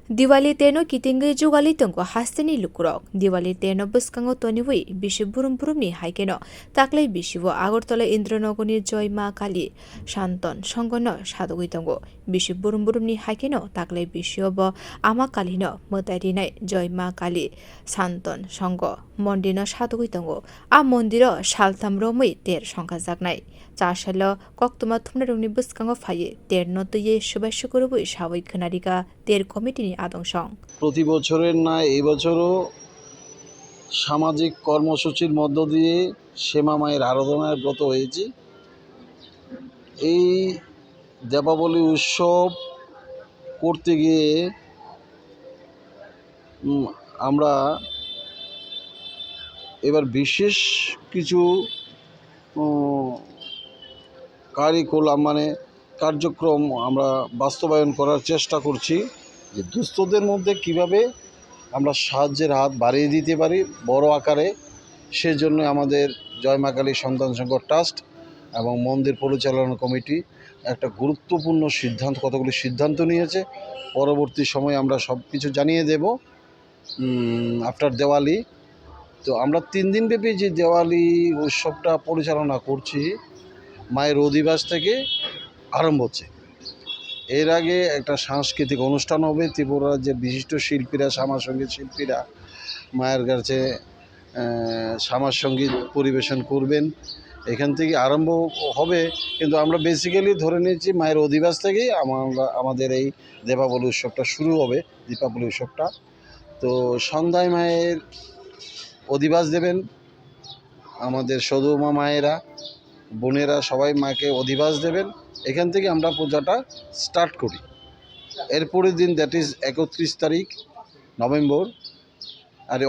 Diwali teno kitingi jugali tengko hasteni lukurok. Diwali teno buskango toniwi bishi burum ni haikeno. Taklai bishiwo Agartala Indranagar joy ma kali Santan Songha no sadukjagwi tongo. Bishi burum ni haikeno taklai bishiwo bo ama kali no motari nai joy ma kali Santan Songha mondi no sadukjagwi tongo. A mondiro saltam romui ter Songha jagnai. Chashalo koktuma thumnarungni buskango phaye ter no tuye subashu kurubui sawai khnarika ter committee আদংশং প্রতি বছরের ন্যায় এই বছরও সামাজিক কর্মসূচির মধ্য দিয়ে শ্যামা মায়ের আরাধনায় ব্রত হয়েছি। এই দীপাবলি উৎসব করতে গিয়ে আমরা এবার বিশেষ কিছু কার্যক্রম আমরা বাস্তবায়ন করার চেষ্টা করছি, যে দুস্থদের মধ্যে কিভাবে আমরা সাহায্যের হাত বাড়িয়ে দিতে পারি বড় আকারে। সেজন্য আমাদের জয় মা কালী সন্তান সংঘ ট্রাস্ট এবং মন্দির পরিচালনা কমিটি একটা গুরুত্বপূর্ণ কতগুলি সিদ্ধান্ত নিয়েছে। পরবর্তী সময়ে আমরা সব কিছু জানিয়ে দেব আফটার দেওয়ালি। তো আমরা 3 দিন ব্যাপী যে দেওয়ালি উৎসবটা পরিচালনা করছি, মায়ের অধিবাস থেকে আরম্ভ হচ্ছে। এর আগে একটা সাংস্কৃতিক অনুষ্ঠান হবে, ত্রিপুরা রাজ্যের বিশিষ্ট শিল্পীরা, সঙ্গীত শিল্পীরা মায়ের কাছে সঙ্গীত পরিবেশন করবেন। এখান থেকে আরম্ভ হবে, কিন্তু আমরা বেসিক্যালি ধরে নিয়েছি মায়ের অধিবাস থেকেই আমাদের এই দীপাবলি উৎসবটা শুরু হবে। দীপাবলি উৎসবটা তো সন্ধ্যায় মায়ের অধিবাস দেবেন আমাদের সদুমা মায়েরা, বোনেরা সবাই মাকে অধিবাস দেবেন। এখান থেকে আমরা পূজাটা স্টার্ট করি। এরপরের দিন, দ্যাট ইজ 31 তারিখ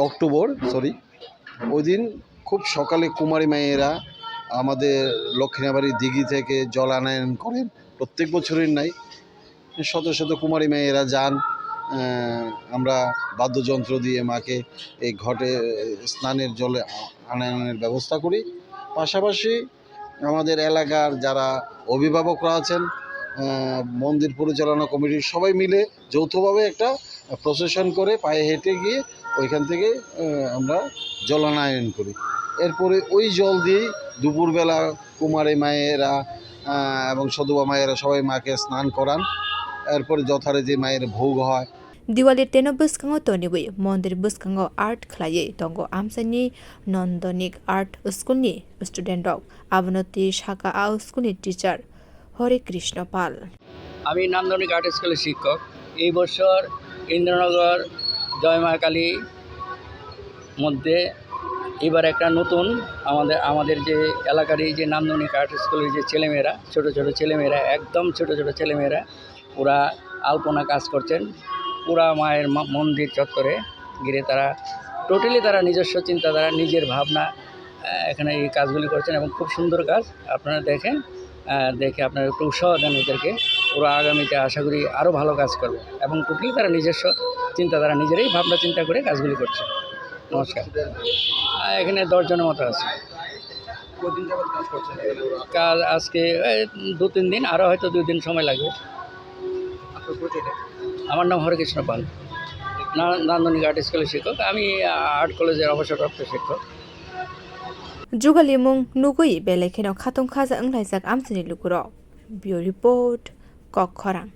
অক্টোবর, ওই দিন খুব সকালে কুমারী মায়েরা আমাদের লক্ষ্মীনাবাড়ির দিঘি থেকে জল আনয়ন করেন। প্রত্যেক বছরের নাই, শত শত কুমারী মায়েরা যান। আমরা বাদ্যযন্ত্র দিয়ে মাকে এই ঘটে স্নানের জলে আনয়নের ব্যবস্থা করি। পাশাপাশি আমাদের এলাকার যারা অভিভাবকরা আছেন, মন্দির পরিচালনা কমিটির সবাই মিলে যৌথভাবে একটা প্রসেশন করে পায়ে হেঁটে গিয়ে ওইখান থেকে আমরা জলানয়ন করি। এরপরে ওই জল দিয়েই দুপুরবেলা কুমারী মায়েরা এবং সদুবা মায়েরা সবাই মাকে স্নান করান। এরপরে যথারীতি মায়ের ভোগ হয়। Diwali teno buskango toniwi mondir buskango art khlaye tongo amsani nondonik art school ni student dog abnoti shaka a school ni teacher Hare Krishna Pal আমি নান্দনিক আর্ট স্কুলের শিক্ষক। এই বছর ইন্দ্রনগর জয় মা কালী মধ্যে এবার একটা নতুন আমাদের যে এলাকারই যে নান্দনিক আর্ট স্কুলের যে ছেলেমেয়েরা, ছোট ছেলেমেয়েরা, একদম ছোট ছেলেমেয়েরা, ওরা আলপনা কাজ করছেন। পুরা মায়ের মন্দির চত্বরে ঘিরে তারা তারা নিজস্ব চিন্তাধারা, নিজের ভাবনা এখানে এই কাজগুলি করছেন এবং খুব সুন্দর কাজ। আপনারা দেখে আপনারা একটু উৎসাহ দেন ওদেরকে। ওরা আগামীতে আশা করি আরও ভালো কাজ করবে এবং তারা নিজস্ব চিন্তাধারা, নিজেরাই ভাবনা চিন্তা করে কাজগুলি করছে। নমস্কার। এখানে 10 জনের মতো আছে। কাজ আজকে 2-3 দিন, আরও হয়তো 2 দিন সময় লাগবে। আমার নাম হরে কৃষ্ণ পাল, নান্দনিক আর্ট স্কুলের শিক্ষক। আমি আর্ট কলেজের অবসরপ্রাপ্ত শিক্ষক। Jugali mung nugui belekeno khatong khaja anglaisak amsini lukuro. Bio report Kokkhorang.